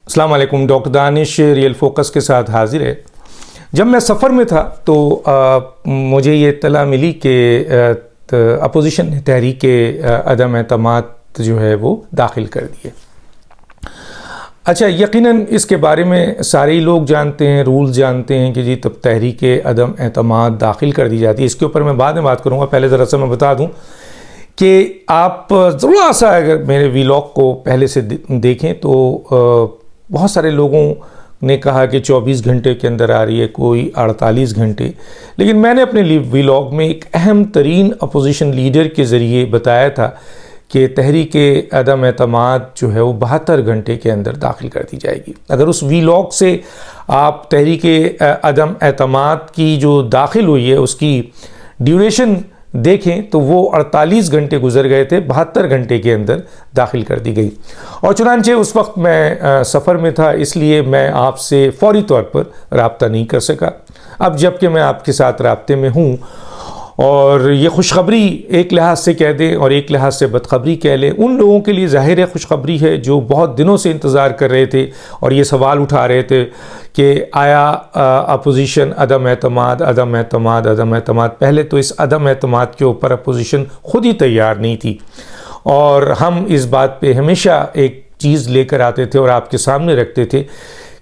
अस्सलाम वालेकुम। Doctor Danish real focus के साथ हाजिर है। जब मैं सफ़र में था तो मुझे ये इत्तला मिली कि अपोजिशन ने तहरीक अदम एतमाद जो है वो दाखिल कर दिए। अच्छा, यकीनन इसके बारे में सारे ही लोग जानते हैं, रूल्स जानते हैं कि जी तब तहरीक अदम एतमाद दाखिल कर दी जाती है। इसके ऊपर मैं बाद में बात करूँगा। पहले ज़रा सा मैं बता दूँ कि आप ज़रूर सा अगर मेरे वीलॉग को पहले से देखें तो बहुत सारे लोगों ने कहा कि 24 घंटे के अंदर आ रही है, कोई 48 घंटे। लेकिन मैंने अपने वीलॉग में एक अहम तरीन अपोजिशन लीडर के ज़रिए बताया था कि तहरीक अदम एतमाद जो है वो 72 घंटे के अंदर दाखिल कर दी जाएगी। अगर उस वीलॉग से आप तहरीक अदम एतमाद की जो दाखिल हुई है उसकी ड्यूरेशन देखें तो वो 48 घंटे गुजर गए थे, 72 घंटे के अंदर दाखिल कर दी गई। और चुनांचे उस वक्त मैं सफ़र में था, इसलिए मैं आपसे फौरी तौर पर रब्ता नहीं कर सका। अब जबकि मैं आपके साथ रब्ते में हूँ और ये खुशखबरी एक लिहाज से कह दें और एक लिहाज से बदखबरी कह लें, उन लोगों के लिए ज़ाहिर है खुशखबरी है जो बहुत दिनों से इंतज़ार कर रहे थे और ये सवाल उठा रहे थे कि आया अपोजिशन अदम एतमाद अदम एतमाद अदम एतमाद। पहले तो इस अदम एतमाद के ऊपर अपोजिशन खुद ही तैयार नहीं थी और हम इस बात पे हमेशा एक चीज़ लेकर आते थे और आपके सामने रखते थे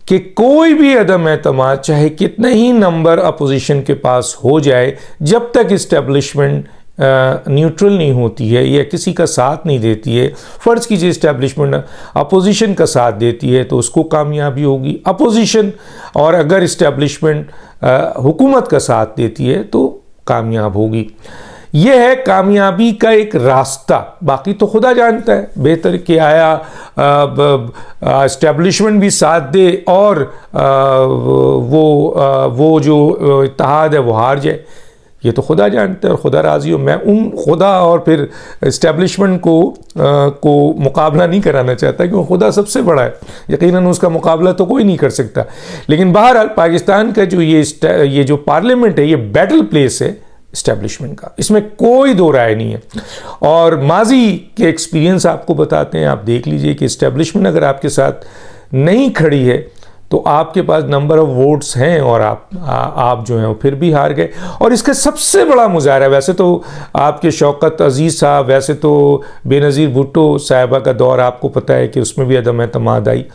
कि कोई भी अदम एतमाद चाहे कितने ही नंबर अपोजिशन के पास हो जाए, जब तक इस्टेब्लिशमेंट न्यूट्रल नहीं होती है या किसी का साथ नहीं देती है, फ़र्ज़ कीजिए इस्टेब्लिशमेंट अपोजिशन का साथ देती है तो उसको कामयाबी होगी अपोजिशन, और अगर इस्टेब्लिशमेंट हुकूमत का साथ देती है तो कामयाब होगी। यह है कामयाबी का एक रास्ता। बाकी तो खुदा जानता है बेहतर कि आया इस्टेब्लिशमेंट भी साथ दे और वो जो इत्तेहाद है वो हार जाए, ये तो खुदा जानता है और खुदा राज़ी हो। मैं उन खुदा और फिर इस्टेब्लिशमेंट को मुकाबला नहीं कराना चाहता क्योंकि खुदा सबसे बड़ा है, यकीनन उसका मुकाबला तो कोई नहीं कर सकता। लेकिन बहरहाल पाकिस्तान का जो ये जो पार्लियामेंट है ये बैटल प्लेस है इस्टेब्लिशमेंट का, इसमें कोई दो राय नहीं है। और माजी के एक्सपीरियंस आपको बताते हैं, आप देख लीजिए कि इस्टेब्लिशमेंट अगर आपके साथ नहीं खड़ी है तो आपके पास नंबर ऑफ वोट्स हैं और आप जो हैं वो फिर भी हार गए। और इसका सबसे बड़ा मुजाहरा, वैसे तो आपके शौकत अजीज़ साहब, वैसे तो बेनज़ीर भुट्टो साहिबा का दौर आपको पता है कि उसमें भी अदम एतमाद आई,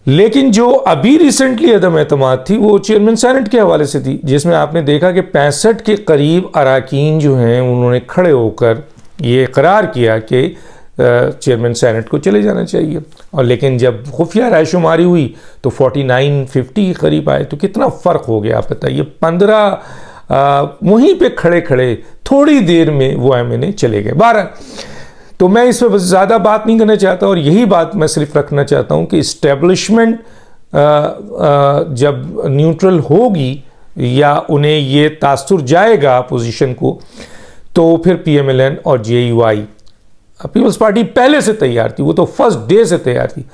लेकिन जो अभी रिसेंटली अदम एतमाद थी वो चेयरमैन सेनेट के हवाले से थी, जिसमें आपने देखा कि 65 के करीब अरकान जो हैं उन्होंने खड़े होकर ये इकरार किया कि चेयरमैन सेनेट को चले जाना चाहिए। और लेकिन जब खुफिया रायशुमारी हुई तो 49-50 के करीब आए, तो कितना फ़र्क हो गया आप बताइए। 15 वहीं पे खड़े खड़े थोड़ी देर में वो MNA चले गए। 12 तो मैं इस पर ज़्यादा बात नहीं करना चाहता और यही बात मैं सिर्फ रखना चाहता हूँ कि इस्टेब्लिशमेंट जब न्यूट्रल होगी या उन्हें ये तासुर जाएगा अपोजिशन को, तो फिर PMLN और JUI, पीपल्स पार्टी पहले से तैयार थी, वो तो फर्स्ट डे से तैयार थी,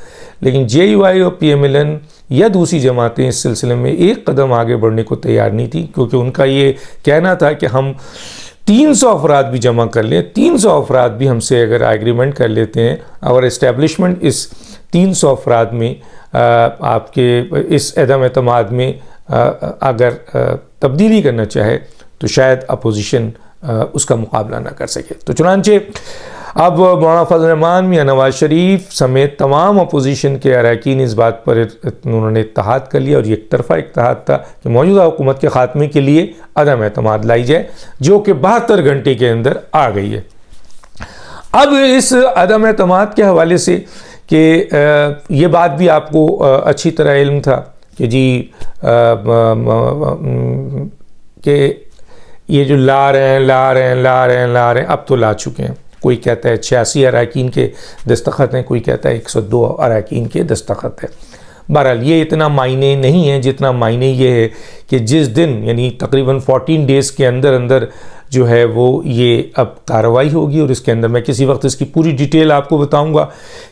लेकिन JUI और PMLN या दूसरी जमातें इस सिलसिले में एक कदम आगे बढ़ने को तैयार नहीं थी, क्योंकि उनका ये कहना था कि हम 300 अफराद भी जमा कर लें, 300 अफराद भी हमसे अगर एग्रीमेंट कर लेते हैं और इस्टेब्लिशमेंट इस 300 अफराद में आपके इस अदम एतमाद में अगर तब्दीली करना चाहे तो शायद अपोजिशन उसका मुकाबला ना कर सके। तो चुनांचे अब मौलाना फजल रहमान मियां नवाज शरीफ समेत तमाम अपोजिशन के अरकान इस बात पर उन्होंने इत्तेहाद कर लिया और ये एक तरफा इत्तेहाद था कि मौजूदा हुकूमत के ख़ात्मे के लिए अदम एतमाद लाई जाए, जो कि 72 घंटे के अंदर आ गई है। अब इस अदम एतमाद के हवाले से कि ये बात भी आपको अच्छी तरह इल्म था कि जी कि ये जो ला रहे हैं अब तो ला चुके हैं। कोई कहता है 86 अरकान के दस्तखत हैं, कोई कहता है 102 अरकान के दस्तखत है। बहरहाल ये इतना मायने नहीं है जितना मायने ये है कि जिस दिन यानी तकरीबन 14 डेज़ के अंदर अंदर जो है वो ये अब कार्रवाई होगी, और इसके अंदर मैं किसी वक्त इसकी पूरी डिटेल आपको बताऊंगा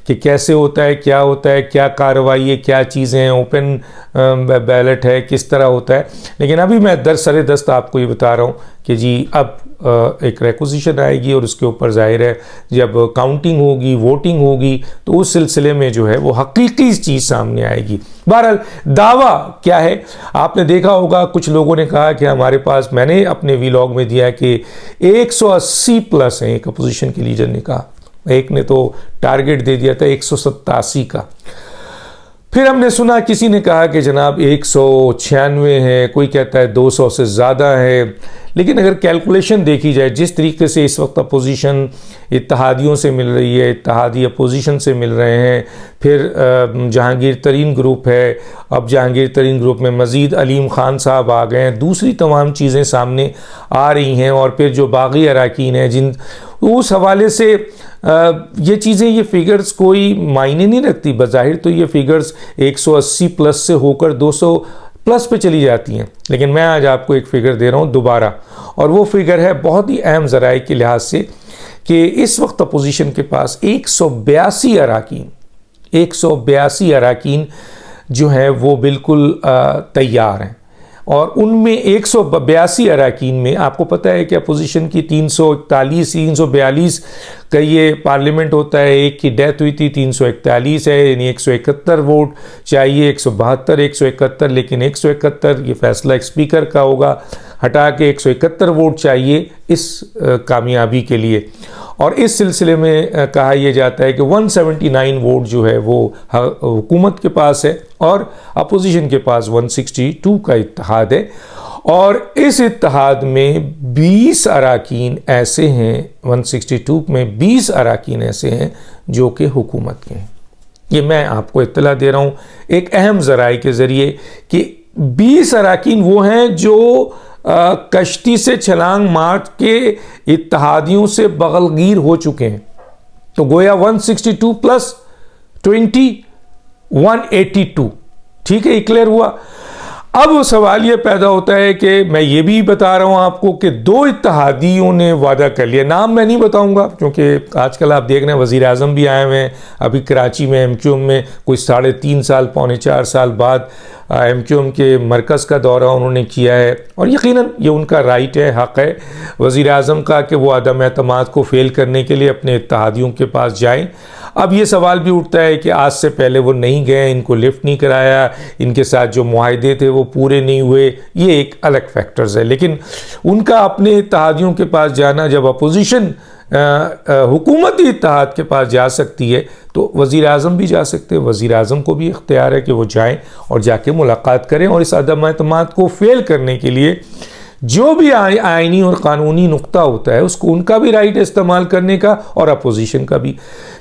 कि कैसे होता है, क्या कार्रवाई है, क्या चीज़ें हैं, ओपन बैलेट है, किस तरह होता है। लेकिन अभी मैं दरसरे दस्त आपको ये बता रहा हूँ कि जी अब एक रिक्विजिशन आएगी, और उसके ऊपर जाहिर है जब काउंटिंग होगी, वोटिंग होगी, तो उस सिलसिले में जो है वो हकीकी चीज़ सामने आएगी। बहरहाल दावा क्या है, आपने देखा होगा कुछ लोगों ने कहा कि हमारे पास, मैंने अपने वीलॉग में दिया कि 180 प्लस हैं, एक अपोजिशन के लीडर ने कहा, एक ने तो टारगेट दे दिया था 187 का। फिर हमने सुना किसी ने कहा कि जनाब 196 है, कोई कहता है 200 से ज़्यादा है। लेकिन अगर कैलकुलेशन देखी जाए, जिस तरीके से इस वक्त अपोजिशन इत्तहादियों से मिल रही है, इत्तहादी अपोजिशन से मिल रहे हैं, फिर जहांगीर तरीन ग्रुप है, अब जहांगीर तरीन ग्रुप में मज़ीद अलीम ख़ान साहब आ गए हैं, दूसरी तमाम चीज़ें सामने आ रही हैं, और फिर जो बागी अराकीन हैं जिन, उस हवाले से ये चीज़ें, ये फिगर्स कोई मायने नहीं रखती। बज़ाहिर तो ये फिगर्स 180 प्लस से होकर 200 प्लस पे चली जाती हैं, लेकिन मैं आज आपको एक फ़िगर दे रहा हूँ दोबारा, और वो फिगर है बहुत ही अहम ज़राए के लिहाज से कि इस वक्त अपोजिशन के पास 182 अराकीन जो हैं वो बिल्कुल तैयार हैं, और उनमें 182 अराकीन में आपको पता है कि अपोजिशन की 342 का ये पार्लियामेंट होता है, एक की डेथ हुई थी, 341 है, यानी 171 वोट चाहिए, 172 171, लेकिन 171 ये फैसला एक स्पीकर का होगा, हटा के 171 वोट चाहिए इस कामयाबी के लिए। और इस सिलसिले में कहा यह जाता है कि 179 वोट जो है वो हुकूमत के पास है, और अपोजिशन के पास 162 का इत्तेहाद है, और इस इत्तेहाद में 20 अराकीन ऐसे हैं, 162 में 20 अराकीन ऐसे हैं जो कि हुकूमत के हैं। ये मैं आपको इत्तला दे रहा हूँ एक अहम ज़राए के ज़रिए कि 20 अराकीन वो हैं जो कश्ती से छलांग मार के इत्तहादियों से बगलगीर हो चुके हैं। तो गोया 162 प्लस 20 182, ठीक है, क्लियर हुआ। अब सवाल ये पैदा होता है कि मैं ये भी बता रहा हूं आपको कि दो इत्तहादियों ने वादा कर लिया, नाम मैं नहीं बताऊंगा क्योंकि आजकल आप देख रहे हैं वज़ीर आज़म भी आए हुए हैं अभी कराची में, MQM में कुछ 3.5 साल पौने 4 साल बाद MQM के मरकज़ का दौरा उन्होंने किया है, और यकीनन ये उनका राइट है, हक़ है वज़ीर आज़म का कि वो अदम एतमाद को फ़ेल करने के लिए अपने इत्तहादियों के पास जाएं। अब ये सवाल भी उठता है कि आज से पहले वो नहीं गए, इनको लिफ्ट नहीं कराया, इनके साथ जो मुआहदे थे वो पूरे नहीं हुए, ये एक अलग फैक्टर्स है। लेकिन उनका अपने इत्तहादियों के पास जाना, जब अपोजिशन हुकूमती इत्तेहाद के पास जा सकती है तो वज़ीर आज़म भी जा सकते हैं, वज़ीर आज़म को भी इख्तियार है कि वो जाएं और जाके मुलाकात करें, और इस अदम एतमाद को फ़ेल करने के लिए जो भी आइनी और क़ानूनी नुक्ता होता है उसको, उनका भी राइट इस्तेमाल करने का और अपोजिशन का भी।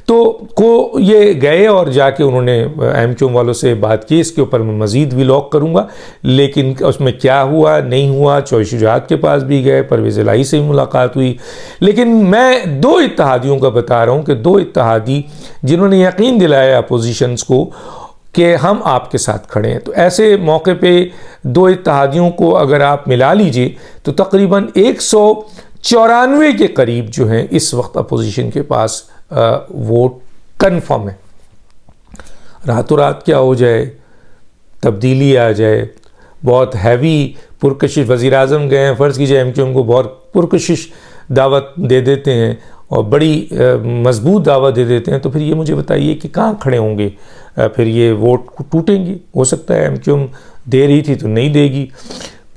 तो को ये गए और जाके उन्होंने MQM वालों से बात की, इसके ऊपर मैं मज़ीद व्लॉग करूँगा, लेकिन उसमें क्या हुआ नहीं हुआ, चौधरी शुजात के पास भी गए, परवेज़ इलाही से भी मुलाकात हुई। लेकिन मैं दो इत्तहादियों का बता रहा हूँ कि दो इत्तहादी जिन्होंने यकीन दिलाया अपोजिशंस को कि हम आपके साथ खड़े हैं। तो ऐसे मौके पे दो इत्तहादियों को अगर आप मिला लीजिए तो तकरीबन 194 के करीब जो हैं इस वक्त अपोजिशन के पास वोट कन्फर्म है। रातों रात क्या हो जाए, तब्दीली आ जाए, बहुत हैवी पुरकशिश, वज़ीर आज़म गए हैं, फ़र्ज़ कीजिए MQM को बहुत पुरकशिश दावत दे देते हैं और बड़ी मजबूत दावत दे देते हैं, तो फिर ये मुझे बताइए कि कहाँ खड़े होंगे, फिर ये वोट टूटेंगे। हो सकता है MQM दे रही थी तो नहीं देगी,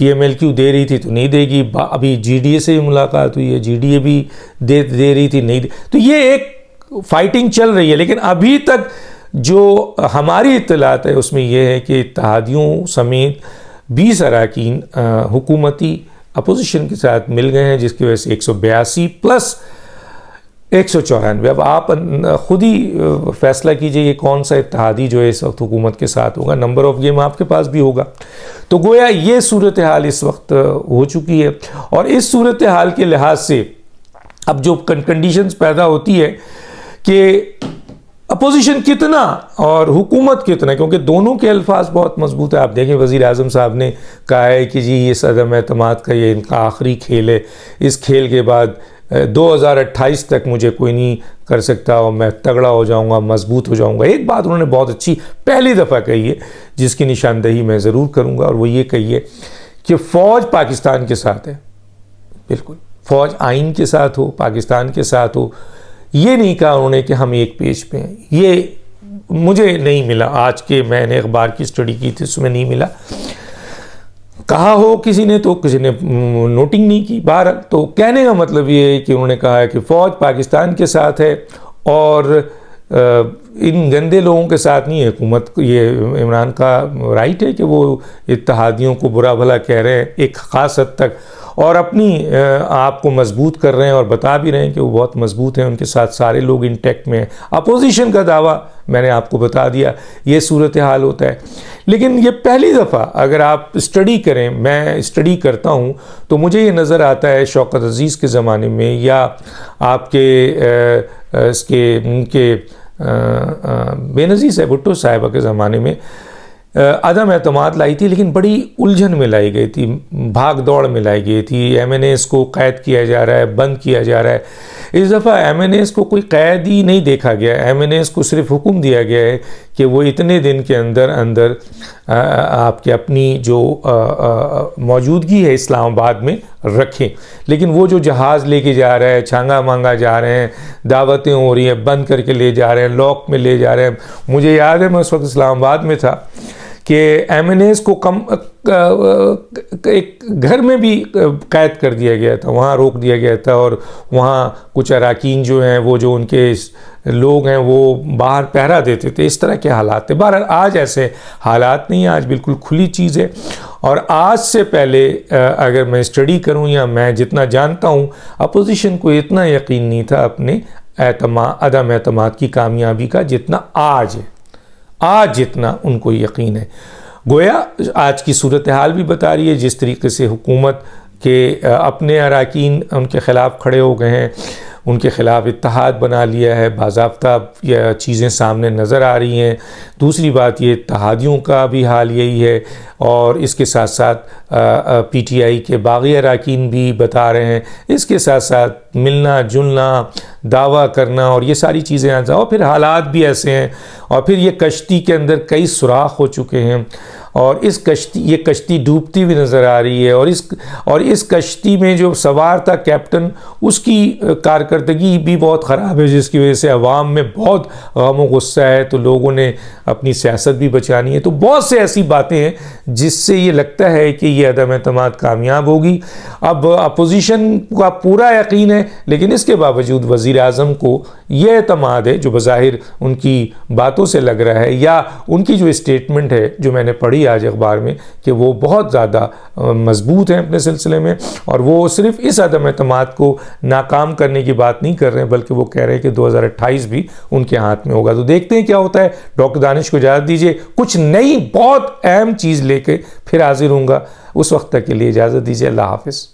PMLQ दे रही थी तो नहीं देगी, अभी GDA से भी मुलाकात हुई है, GDA भी दे रही थी नहीं दे, तो ये एक फाइटिंग चल रही है। लेकिन अभी तक जो हमारी इत्तलात है उसमें यह है कि इत्तहादियों समेत 20 अराकीन हुकूमती अपोजिशन के साथ मिल गए हैं, जिसकी वजह से 182 प्लस 194। अब आप खुद ही फैसला कीजिए ये कौन सा इत्तहादी जो है इस वक्त हुकूमत के साथ होगा, नंबर ऑफ गेम आपके पास भी होगा। तो गोया ये सूरत हाल इस वक्त हो चुकी है, और इस सूरत हाल के लिहाज से अब जो कंडीशंस पैदा होती है कि अपोजिशन कितना और हुकूमत कितना, क्योंकि दोनों के अल्फाज बहुत मजबूत है। आप देखें वज़ीर आज़म साहब ने कहा है कि जी इस अदम एतमाद का ये इनका आखिरी खेल है, इस खेल के बाद 2028 तक मुझे कोई नहीं कर सकता और मैं तगड़ा हो जाऊंगा, मजबूत हो जाऊंगा। एक बात उन्होंने बहुत अच्छी पहली दफ़ा कही है जिसकी निशानदही मैं ज़रूर करूंगा, और वो ये कही है कि फ़ौज पाकिस्तान के साथ है। बिल्कुल, फ़ौज आइन के साथ हो, पाकिस्तान के साथ हो। ये नहीं कहा उन्होंने कि हम एक पेज पे हैं। ये मुझे नहीं मिला, आज के मैंने अखबार की स्टडी की थी उसमें नहीं मिला। कहा हो किसी ने तो किसी ने नोटिंग नहीं की। बहरहाल तो कहने का मतलब ये है कि उन्होंने कहा है कि फ़ौज पाकिस्तान के साथ है और इन गंदे लोगों के साथ नहीं है हुकूमत। ये इमरान का राइट है कि वो इत्तेहादियों को बुरा भला कह रहे हैं एक ख़ास हद तक, और अपनी आप को मजबूत कर रहे हैं और बता भी रहे हैं कि वो बहुत मजबूत हैं, उनके साथ सारे लोग इंटैक्ट में हैं। अपोजिशन का दावा मैंने आपको बता दिया, ये सूरत हाल होता है। लेकिन ये पहली दफ़ा अगर आप स्टडी करें, मैं स्टडी करता हूँ तो मुझे ये नज़र आता है शौकत अज़ीज़ के ज़माने में या आपके इसके उनके बेनज़ीर साहब भुट्टो साहिबा के ज़माने में अदम एतमाद लाई थी, लेकिन बड़ी उलझन में लाई गई थी, भाग दौड़ में लाई गई थी। MNAs को कैद किया जा रहा है, बंद किया जा रहा है। इस दफ़ा MNAs को कोई कैद ही नहीं देखा गया। MNAs को सिर्फ हुक्म दिया गया है कि वो इतने दिन के अंदर अंदर आपके अपनी जो मौजूदगी है इस्लामाबाद में रखें। लेकिन वो जो जहाज़ लेके जा रहा है, छांगा मांगा जा रहे हैं, दावतें हो रही हैं, बंद करके ले जा रहे हैं, लॉक में ले जा रहे हैं। मुझे याद है मैं उस वक्त इस्लामाबाद में था कि MNAs को एक घर में भी कैद कर दिया गया था, वहाँ रोक दिया गया था, और वहाँ कुछ अराकीन जो हैं वो जो उनके लोग हैं वो बाहर पहरा देते थे। इस तरह के हालात थे। बहरहाल आज ऐसे हालात नहीं हैं, आज बिल्कुल खुली चीज़ है। और आज से पहले अगर मैं स्टडी करूँ या मैं जितना जानता हूँ, अपोजिशन को इतना यकीन नहीं था अपने अदम एतमाद की कामयाबी का जितना आज है, आज जितना उनको यकीन है। गोया आज की सूरत हाल भी बता रही है जिस तरीके से हुकूमत के अपने अराकीन उनके ख़िलाफ़ खड़े हो गए हैं, उनके ख़िलाफ़ इत्तेहाद बना लिया है, बाज़ाब्ता यह चीज़ें सामने नज़र आ रही हैं। दूसरी बात ये इत्तेहादियों का भी हाल यही है, और इसके साथ साथ PTI के बागी अराकीन भी बता रहे हैं। इसके साथ साथ मिलना जुलना, दावा करना और ये सारी चीज़ें आ जाओ। फिर हालात भी ऐसे हैं, और फिर ये कश्ती के अंदर कई सुराख हो चुके हैं, और ये कश्ती डूबती हुई नज़र आ रही है। और इस कश्ती में जो सवार था कैप्टन, उसकी कारकर्दगी भी बहुत ख़राब है, जिसकी वजह से अवाम में बहुत गम व गुस्सा है। तो लोगों ने अपनी सियासत भी बचानी है। तो बहुत से ऐसी बातें हैं जिससे ये लगता है कि ये अदम एतमाद कामयाब होगी। अब अपोजिशन का पूरा यकीन है, लेकिन इसके बावजूद वज़ीर आज़म को ये एतमाद है जो बज़ाहिर उनकी बातों से लग रहा है, या उनकी जो स्टेटमेंट है जो मैंने पढ़ी आज अखबार में, कि वो बहुत ज़्यादा मजबूत हैं अपने सिलसिले में, और वो सिर्फ इस अदम एतमाद को नाकाम करने की बात नहीं कर रहे हैं, बल्कि वो कह रहे हैं कि 2028 भी उनके हाथ में होगा। तो देखते हैं क्या होता है। डॉक्टर दानिश को इजाज़त दीजिए, कुछ नई बहुत अहम चीज़ लेके फिर हाजिर होऊंगा। उस वक्त तक के लिए इजाज़त दीजिए। अल्लाह हाफ़िज़।